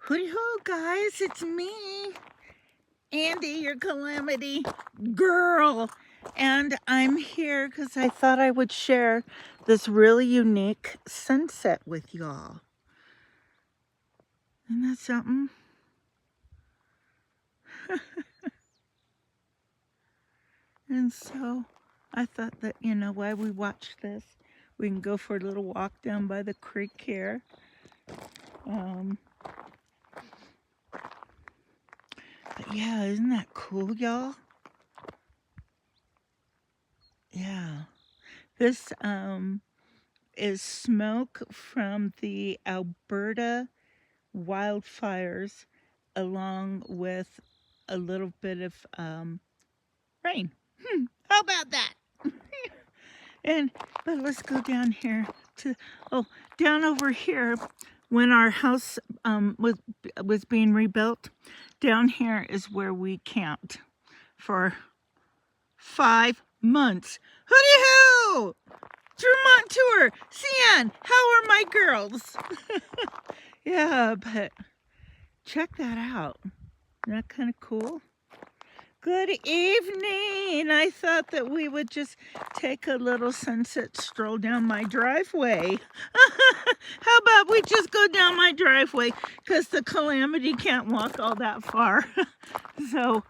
Hooty hoo, guys, it's me, Andy, your calamity girl. And I'm here because I thought I would share this really unique sunset with y'all. Isn't that something? And so I thought that, while we watch this, we can go for a little walk down by the creek here. But yeah, isn't that cool, y'all? Yeah. This is smoke from the Alberta wildfires, along with a little bit of rain. How about that? But let's go down here down over here. When our house was being rebuilt, down here is where we camped for 5 months. Hooty-hoo! Vermont tour. Cian, how are my girls? Yeah, but check that out. Isn't that kind of cool? Good evening. I thought that we would just take a little sunset stroll down my driveway. How about we just go down my driveway? Because the calamity can't walk all that far. So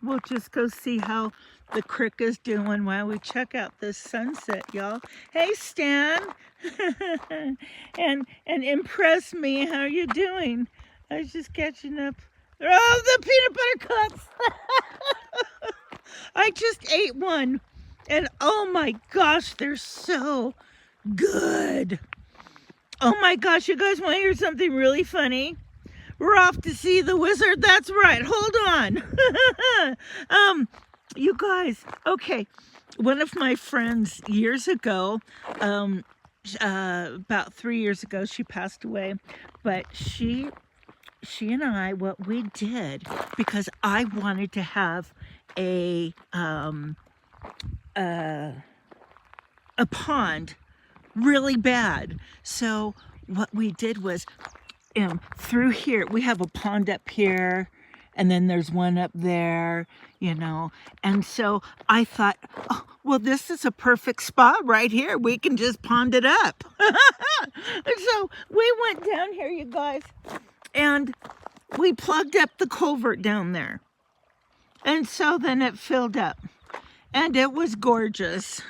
we'll just go see how the creek is doing while we check out this sunset, y'all. Hey, Stan. and impress me. How you doing? I was just catching up. Oh, the peanut butter cups. I just ate one. And oh my gosh, they're so good. Oh my gosh, you guys want to hear something really funny? We're off to see the wizard. That's right. Hold on. You guys, okay. One of my friends years ago, about 3 years ago, she passed away, but she and I, what we did, because I wanted to have a pond really bad. So what we did was, through here, we have a pond up here, and then there's one up there, and so I thought, oh, well, this is a perfect spot right here. We can just pond it up. And so we went down here, you guys, and we plugged up the culvert down there. And so then it filled up. And it was gorgeous.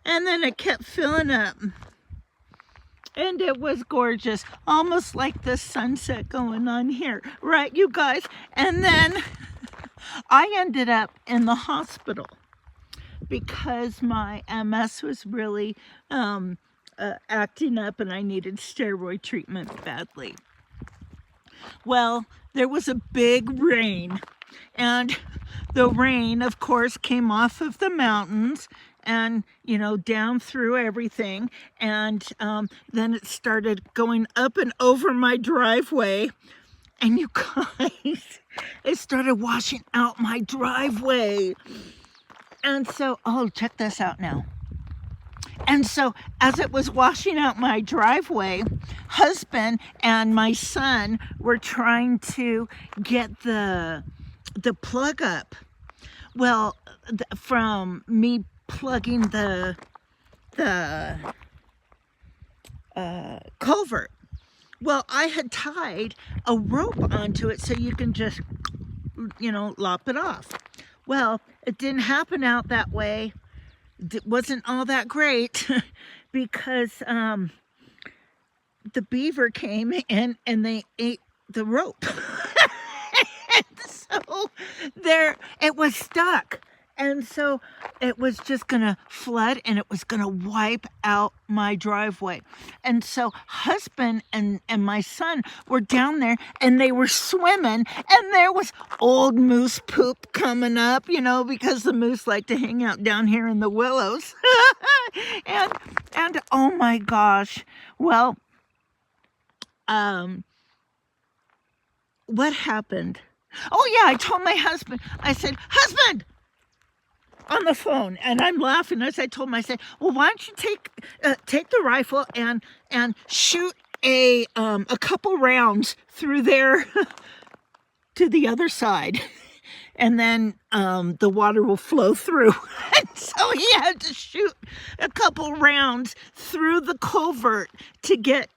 And then it kept filling up. And it was gorgeous. Almost like the sunset going on here. Right, you guys? And then I ended up in the hospital because my MS was really acting up and I needed steroid treatment badly. Well, there was a big rain, and the rain, of course, came off of the mountains and, down through everything, and then it started going up and over my driveway, and you guys, it started washing out my driveway. And so, check this out now. And so as it was washing out my driveway, husband and my son were trying to get the plug up. Well, from me plugging the culvert. Well, I had tied a rope onto it so you can just, lop it off. Well, it didn't happen out that way. It wasn't all that great because the beaver came and they ate the rope. So there it was stuck. And so it was just going to flood and it was going to wipe out my driveway. And so husband and my son were down there and they were swimming, and there was old moose poop coming up, because the moose like to hang out down here in the willows. and oh my gosh. Well, what happened? Oh yeah, I told my husband, I said, husband, on the phone, and I'm laughing as I told him, I said, well, why don't you take the rifle and shoot a couple rounds through there to the other side, and then the water will flow through. And so he had to shoot a couple rounds through the culvert to get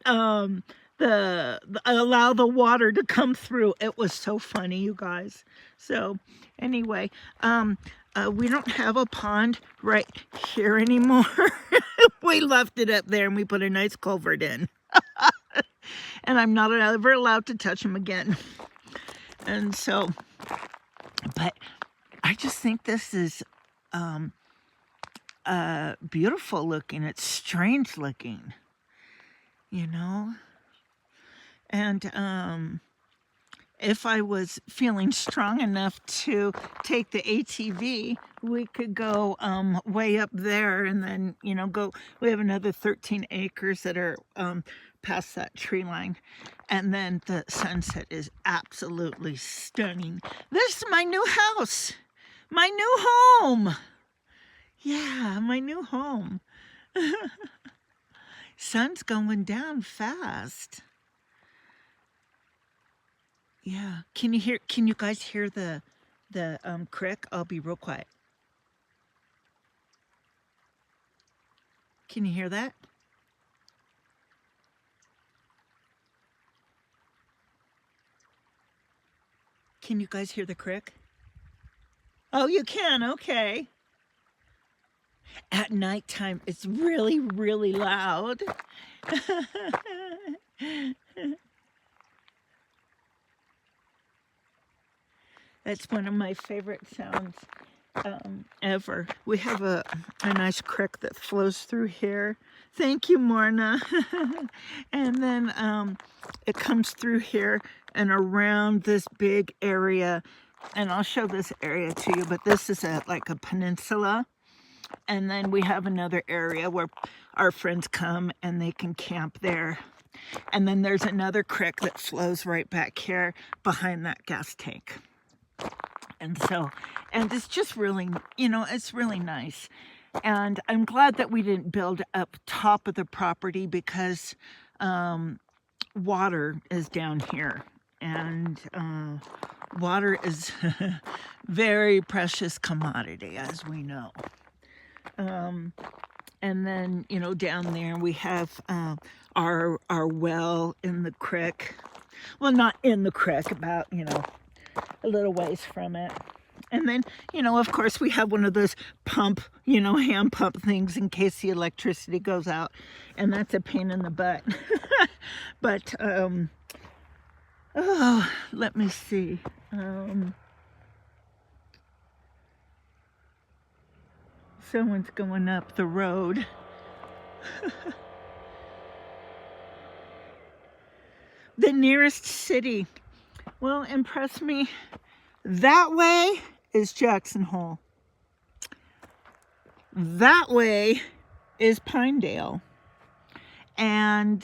allow the water to come through. It was so funny, you guys. So anyway, we don't have a pond right here anymore. We left it up there and we put a nice culvert in. And I'm not ever allowed to touch them again. And so, but I just think this is beautiful looking. It's strange looking, you know. And if I was feeling strong enough to take the ATV, we could go way up there and then, you know, go. We have another 13 acres that are past that tree line. And then the sunset is absolutely stunning. This is my new house, my new home. Yeah, my new home. Sun's going down fast. Yeah. Can you guys hear the crick? I'll be real quiet. Can you hear that? Can you guys hear the crick? Oh, you can. Okay. At nighttime, it's really, really loud. That's one of my favorite sounds ever. We have a nice creek that flows through here. Thank you, Morna. And then it comes through here and around this big area. And I'll show this area to you, but this is like a peninsula. And then we have another area where our friends come and they can camp there. And then there's another creek that flows right back here behind that gas tank. And so, and it's just really, you know, it's really nice. And I'm glad that we didn't build up top of the property because water is down here. And water is very precious commodity, as we know. And then, you know, down there we have our well in the creek. Well, not in the creek, about, you know, a little ways from it. And then, you know, of course, we have one of those pump, you know, hand pump things in case the electricity goes out. And that's a pain in the butt. But, oh, let me see. Someone's going up the road. The nearest city. Well, impress me. That way is Jackson Hole. That way is Pinedale. And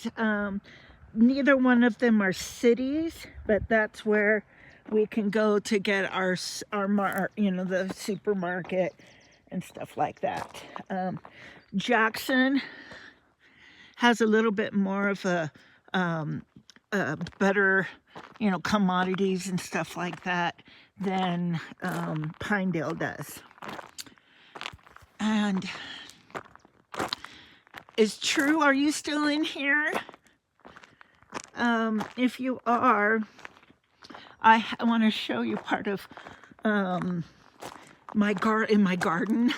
neither one of them are cities, but that's where we can go to get our you know, the supermarket and stuff like that. Jackson has a little bit more of a better, you know, commodities and stuff like that than Pinedale does. And it's true, are you still in here? If you are, I want to show you part of my garden.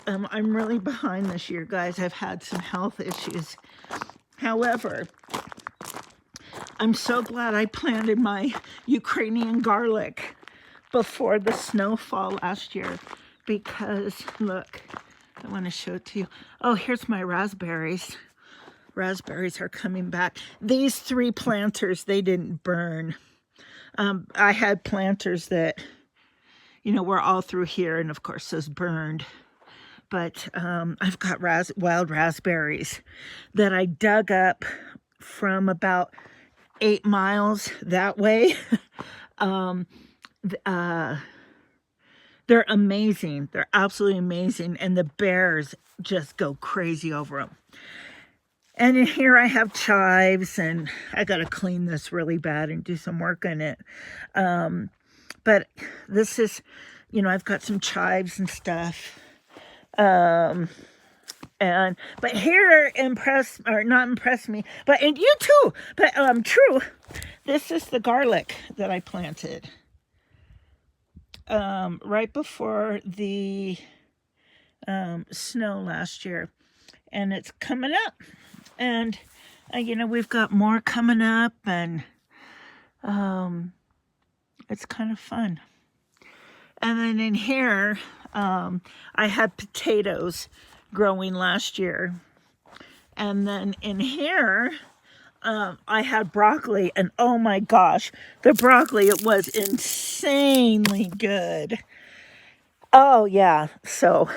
I'm really behind this year, guys. I've had some health issues. However, I'm so glad I planted my Ukrainian garlic before the snowfall last year, because look, I want to show it to you. Oh, here's my raspberries. Raspberries are coming back. These 3 planters, they didn't burn. I had planters that, you know, were all through here, and of course those burned. But I've got wild raspberries that I dug up from about 8 miles that way. They're amazing. They're absolutely amazing. And the bears just go crazy over them. And in here I have chives, and I got to clean this really bad and do some work on it. But this is, I've got some chives and stuff. But here not impress me, and you too. But true, this is the garlic that I planted right before the snow last year, and it's coming up, and we've got more coming up, and it's kind of fun. And then in here, I had potatoes growing last year. And then in here, I had broccoli, and oh my gosh, the broccoli, it was insanely good. Oh yeah, so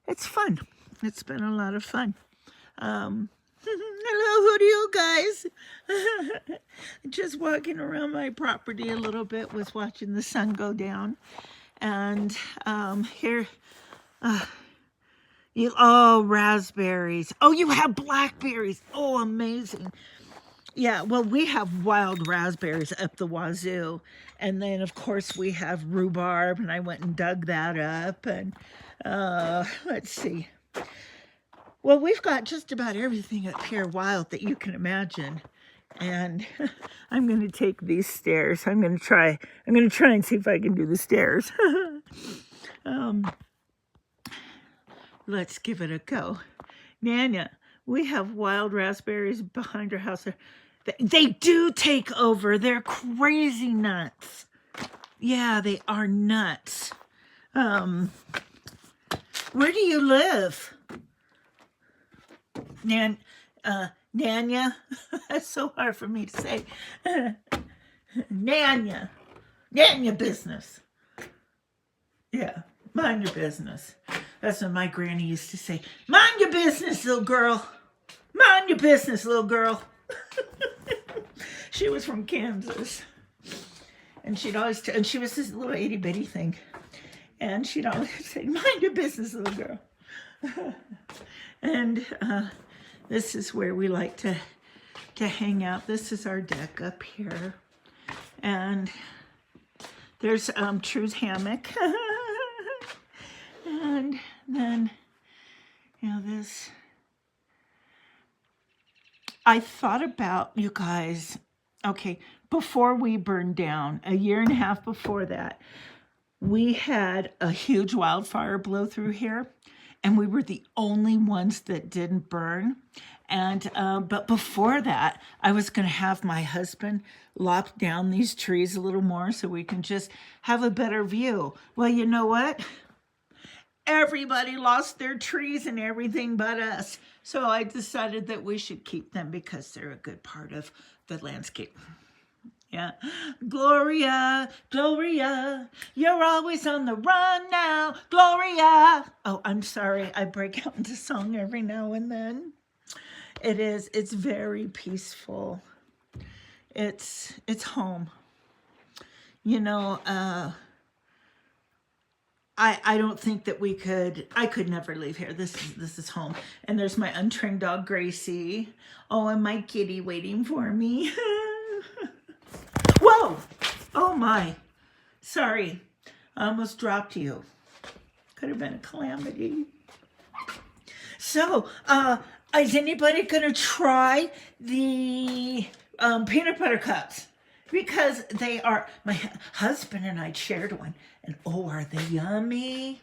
it's fun. It's been a lot of fun. Hello, who do you guys? Just walking around my property a little bit, was watching the sun go down. And here, raspberries. Oh, you have blackberries. Oh, amazing. Yeah, well, we have wild raspberries up the wazoo. And then, of course, we have rhubarb, and I went and dug that up. And let's see. Well, we've got just about everything up here wild that you can imagine. And I'm going to take these stairs. I'm going to try and see if I can do the stairs. Let's give it a go. Nanya, we have wild raspberries behind our house. They do take over. They're crazy nuts. Yeah, they are nuts. Where do you live? Nanya? That's so hard for me to say. Nanya business. Yeah, mind your business. That's what my granny used to say. Mind your business, little girl. Mind your business, little girl. She was from Kansas. And she'd always, and she was this little itty bitty thing. And she'd always say, mind your business, little girl. And this is where we like to hang out. This is our deck up here. And there's True's hammock. And then, this. I thought about, you guys, okay, before we burned down, a year and a half before that, we had a huge wildfire blow through here, and we were the only ones that didn't burn. And but before that, I was going to have my husband lop down these trees a little more so we can just have a better view. Well, you know what? Everybody lost their trees and everything but us. So I decided that we should keep them because they're a good part of the landscape. Yeah. Gloria, Gloria, you're always on the run now. Gloria. Oh, I'm sorry. I break out into song every now and then. It's very peaceful. It's home. I don't think that I could never leave here. This is home. And there's my untrained dog, Gracie. Oh, and my kitty waiting for me. Whoa! Oh my. Sorry. I almost dropped you. Could have been a calamity. So, is anybody gonna try the peanut butter cups? Because they are, my husband and I shared one, and oh, are they yummy?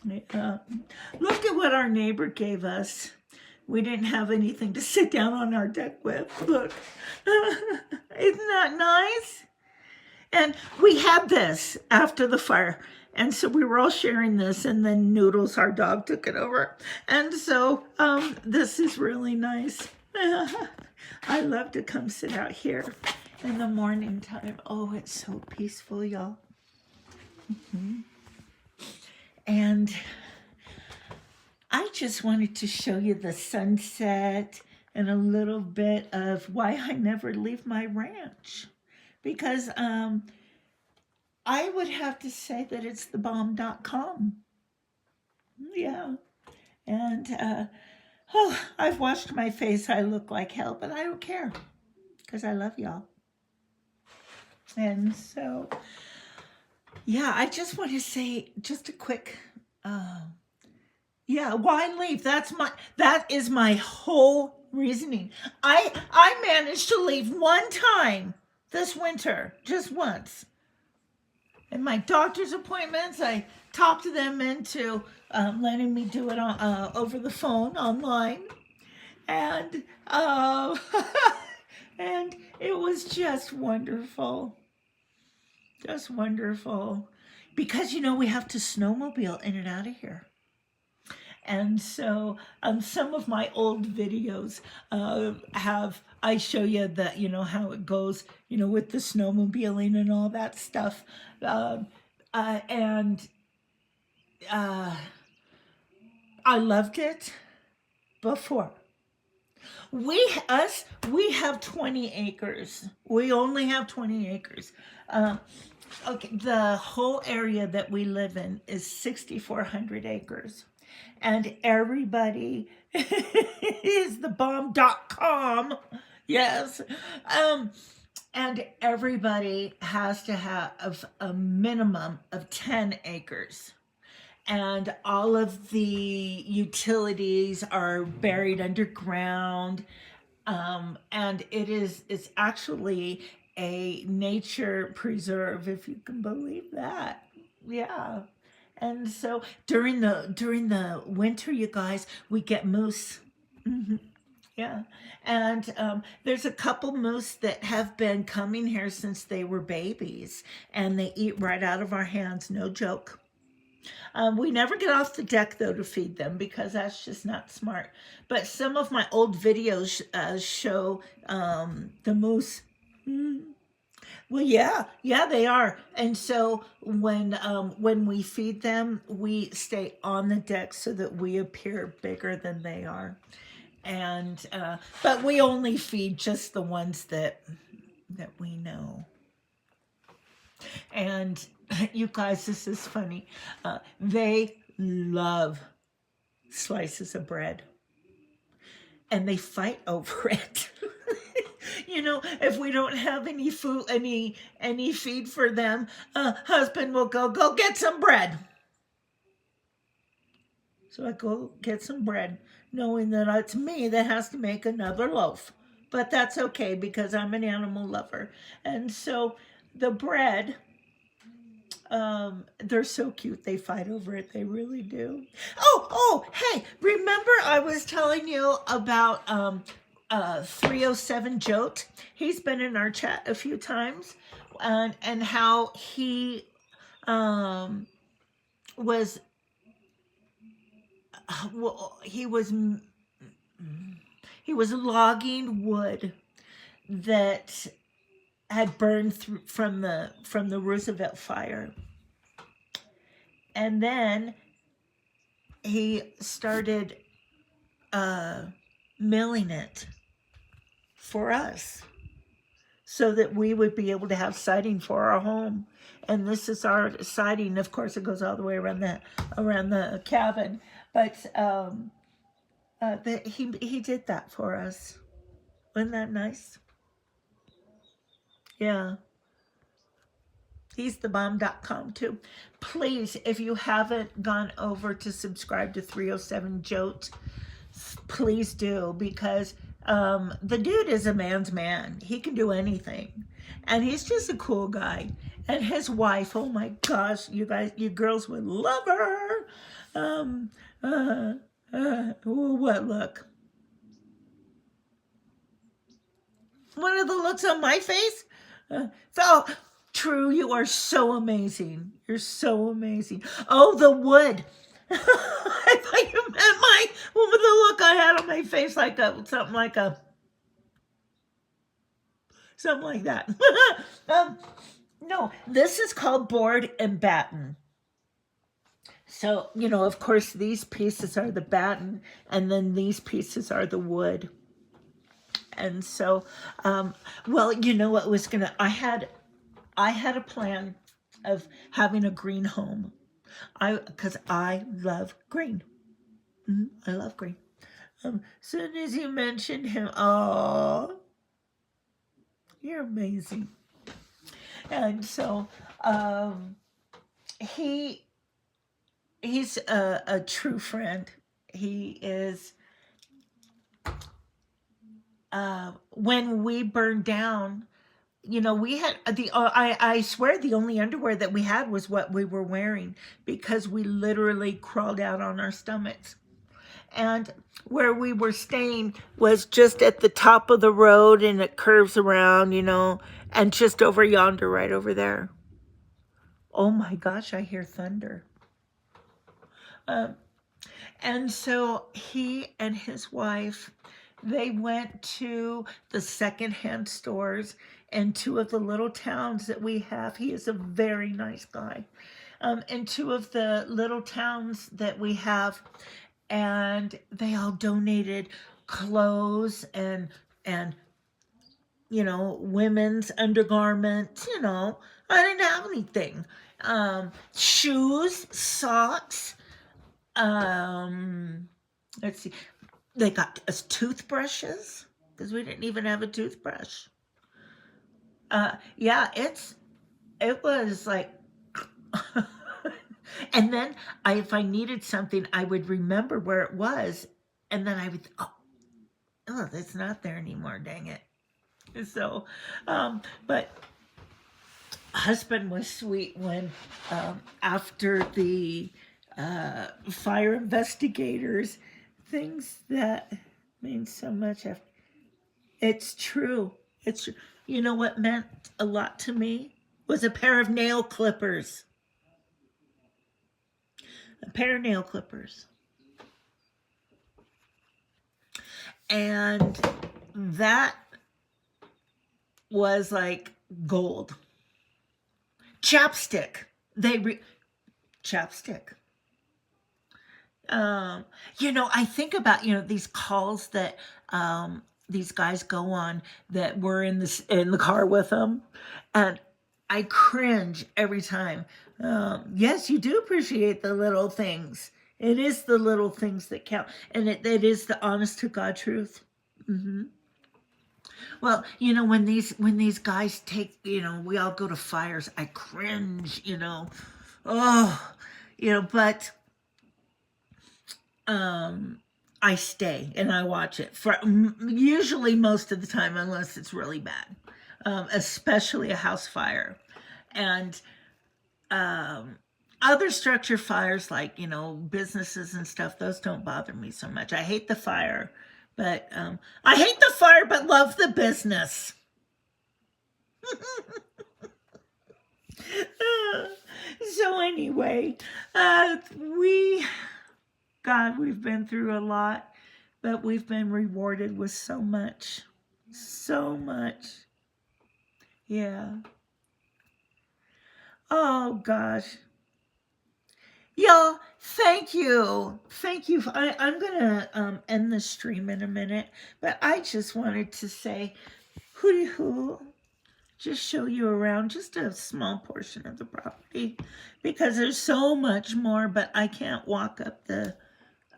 Look at what our neighbor gave us. We didn't have anything to sit down on our deck with. Look, isn't that nice? And we had this after the fire, and so we were all sharing this, and then Noodles, our dog, took it over. And so this is really nice. I love to come sit out here in the morning time. Oh, it's so peaceful, y'all. And I just wanted to show you the sunset and a little bit of why I never leave my ranch. Because I would have to say that it's thebomb.com. Yeah. And Oh, I've washed my face. I look like hell, but I don't care because I love y'all. And so, yeah, I just want to say just a quick, yeah, why leave? That is my whole reasoning. I managed to leave one time this winter, just once. And my doctor's appointments, I talked them into letting me do it over the phone online, and and it was just wonderful, because we have to snowmobile in and out of here. And so some of my old videos I show you that, how it goes, with the snowmobiling and all that stuff. And I loved it before. We have 20 acres. We only have 20 acres. Okay, the whole area that we live in is 6,400 acres. And everybody is the bomb.com. Yes. And everybody has to have a minimum of 10 acres. And all of the utilities are buried underground. And it's actually a nature preserve, if you can believe that. Yeah. And so during the winter, you guys, we get moose. Yeah. And there's a couple moose that have been coming here since they were babies, and they eat right out of our hands, no joke. We never get off the deck, though, to feed them because that's just not smart. But some of my old videos show the moose. Well, yeah, they are. And so when we feed them, we stay on the deck so that we appear bigger than they are. And but we only feed just the ones that we know. And you guys, this is funny. They love slices of bread, and they fight over it. If we don't have any food, any feed for them, husband will go get some bread. So I go get some bread, knowing that it's me that has to make another loaf. But that's okay because I'm an animal lover. And so the bread, they're so cute. They fight over it. They really do. Oh, hey, remember I was telling you about 307 Jote? He's been in our chat a few times, and how he was logging wood that had burned through from the Roosevelt fire. And then he started milling it for us so that we would be able to have siding for our home. And this is our siding. Of course, it goes all the way around the cabin. But he did that for us. Wasn't that nice? Yeah. He's the bomb.com too. Please, if you haven't gone over to subscribe to 307 Jote, please do, because the dude is a man's man. He can do anything. And he's just a cool guy. And his wife, oh my gosh, you girls would love her. What look? One of the looks on my face? True, you are so amazing. You're so amazing. Oh, the wood. I thought you meant the look I had on my face, something like that. No, this is called board and batten. So, of course, these pieces are the batten, and then these pieces are the wood. And so, well, what was I had a plan of having a green home. Because I love green. I love green. Soon as you mentioned him, oh, you're amazing. And so, he he's a true friend. He is. When we burned down, we had I swear the only underwear that we had was what we were wearing, because we literally crawled out on our stomachs. And where we were staying was just at the top of the road, and it curves around, and just over yonder, right over there. Oh my gosh, I hear thunder. Um, and so he and his wife, they went to the secondhand stores and two of the little towns that we have. He is a very nice guy. In two of the little towns that we have, and they all donated clothes and women's undergarments. I didn't have anything. Shoes, socks. Let's see. They got us toothbrushes, because we didn't even have a toothbrush. Yeah, it was like, and then if I needed something, I would remember where it was, and then I would, oh, it's not there anymore. Dang it. So, but husband was sweet when, after the fire investigators, things that mean so much. It's true. It's true. You know what meant a lot to me was a pair of nail clippers. A pair of nail clippers. And that was like gold. Chapstick. Chapstick. I think about, these calls that these guys go on, that we're in the car with them, and I cringe every time. Yes, you do appreciate the little things. It is the little things that count, and it is the honest to God truth. Mm-hmm. Well, when these guys take, we all go to fires, I cringe, oh, but I stay and I watch it for usually most of the time, unless it's really bad, especially a house fire. And other structure fires, like, businesses and stuff, those don't bother me so much. I hate the fire, but I hate the fire, but love the business. So anyway, we've been through a lot, but we've been rewarded with so much. So much. Yeah. Oh, gosh. Y'all, thank you. Thank you. I'm going to end the stream in a minute, but I just wanted to say, hooty hoo, just show you around just a small portion of the property, because there's so much more, but I can't walk up the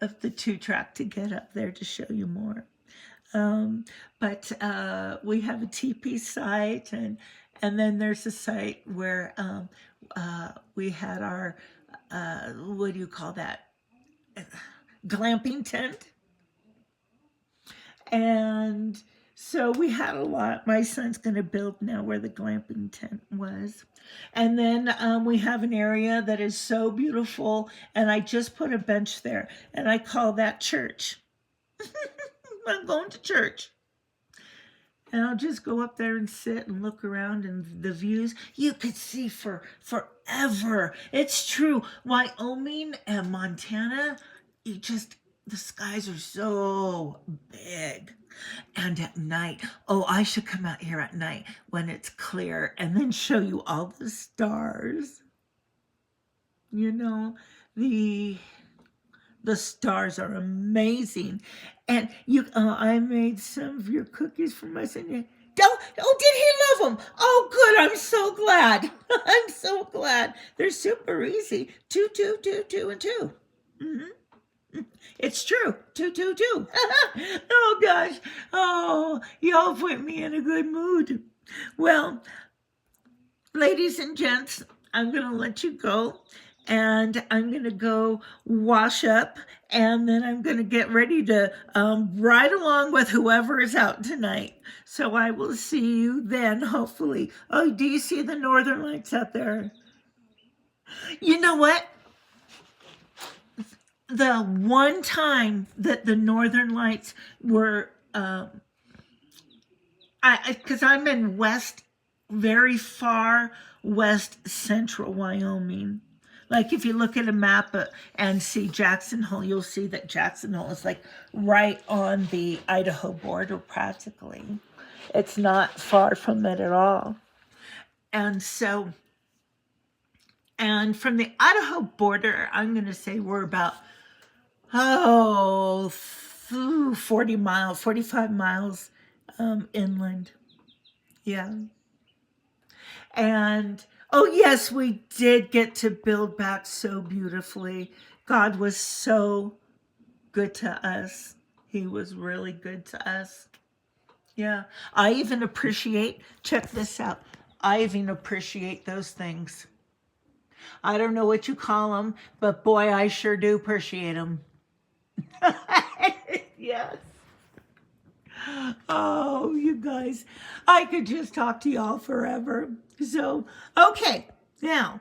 2-track to get up there to show you more. But we have a TP site, and then there's a site where we had our, what do you call that? Glamping tent. And so we had a lot. My son's going to build now where the glamping tent was. And then we have an area that is so beautiful, and I just put a bench there, and I call that church. I'm going to church. And I'll just go up there and sit and look around, and the views you could see for forever. It's true. Wyoming and Montana, the skies are so big. And at night, I should come out here at night when it's clear and then show you all the stars. The stars are amazing. And I made some of your cookies for my son. Did he love them? Oh, good. I'm so glad. I'm so glad. They're super easy. 2, 2, 2, 2, and 2. Mm-hmm. It's true. 222. Oh gosh. Oh, y'all put me in a good mood. Well, ladies and gents, I'm going to let you go. And I'm going to go wash up. And then I'm going to get ready to ride along with whoever is out tonight. So I will see you then, hopefully. Oh, do you see the northern lights out there? You know what? The one time that the northern lights were, because I'm in very far west central Wyoming. Like if you look at a map and see Jackson Hole, you'll see that Jackson Hole is like right on the Idaho border practically. It's not far from it at all. And so, and from the Idaho border, I'm going to say we're about, 40 miles, 45 miles inland. Yeah. And oh yes, we did get to build back so beautifully. God was so good to us. He was really good to us. Yeah. I even appreciate, check this out. I even appreciate those things. I don't know what you call them, but boy, I sure do appreciate them. Yes. Oh, you guys, I could just talk to y'all forever. So, okay, now,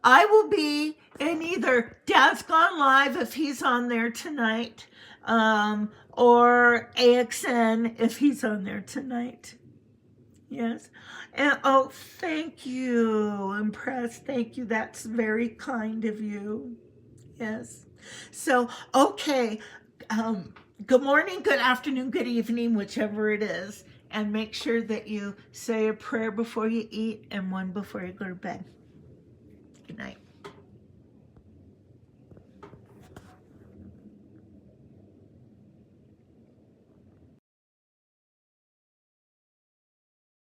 I will be in either Dad's Gone Live if he's on there tonight, or AXN if he's on there tonight. Yes. And oh, thank you, impressed. Thank you. That's very kind of you. Yes. So, okay. Good morning, good afternoon, good evening, whichever it is. And make sure that you say a prayer before you eat and one before you go to bed. Good night.